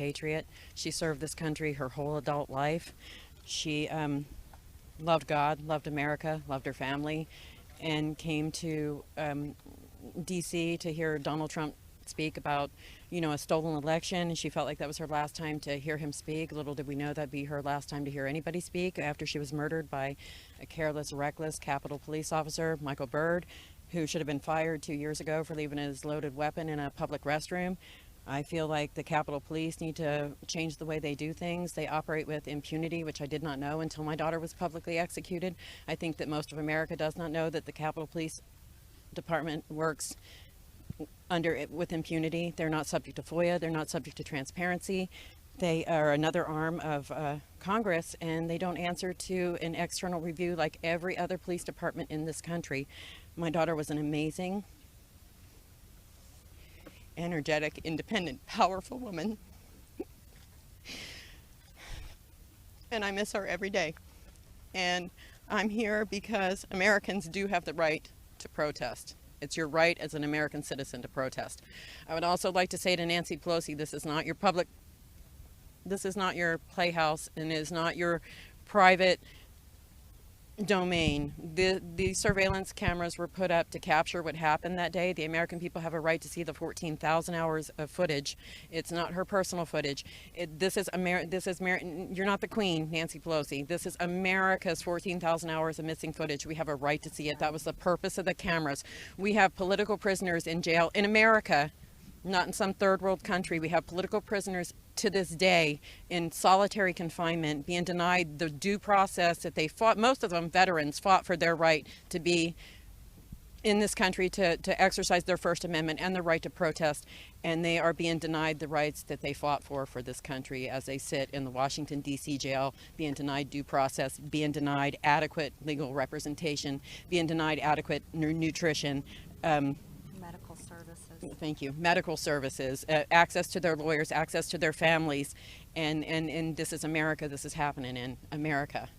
patriot. She served this country her whole adult life. She loved God, loved America, loved her family, and came to DC to hear Donald Trump speak about, a stolen election. And she felt like that was her last time to hear him speak. Little did we know that'd be her last time to hear anybody speak after she was murdered by a careless, reckless Capitol Police officer, Michael Byrd, who should have been fired 2 years ago for leaving his loaded weapon in a public restroom. I feel like the Capitol Police need to change the way they do things. They operate with impunity, which I did not know until my daughter was publicly executed. I think that most of America does not know that the Capitol Police Department works with impunity. They're not subject to FOIA. They're not subject to transparency. They are another arm of Congress, and they don't answer to an external review like every other police department in this country. My daughter was an amazing, energetic, independent, powerful woman. And I miss her every day. And I'm here because Americans do have the right to protest. It's your right as an American citizen to protest. I would also like to say to Nancy Pelosi, this is not your playhouse, and it is not your private domain. The surveillance cameras were put up to capture what happened that day. The American people have a right to see the 14,000 hours of footage. It's not her personal footage. You're not the queen, Nancy Pelosi. This is America's 14,000 hours of missing footage. We have a right to see it. That was the purpose of the cameras. We have political prisoners in jail in America, not in some third world country. We have political prisoners to this day in solitary confinement, being denied the due process that they fought. Most of them veterans fought for their right to be in this country, to exercise their First Amendment and the right to protest, and they are being denied the rights that they fought for this country as they sit in the Washington, D.C. jail, being denied due process, being denied adequate legal representation, being denied adequate nutrition, medical services. Thank you. Medical services, access to their lawyers, access to their families, and this is America. This is happening in America.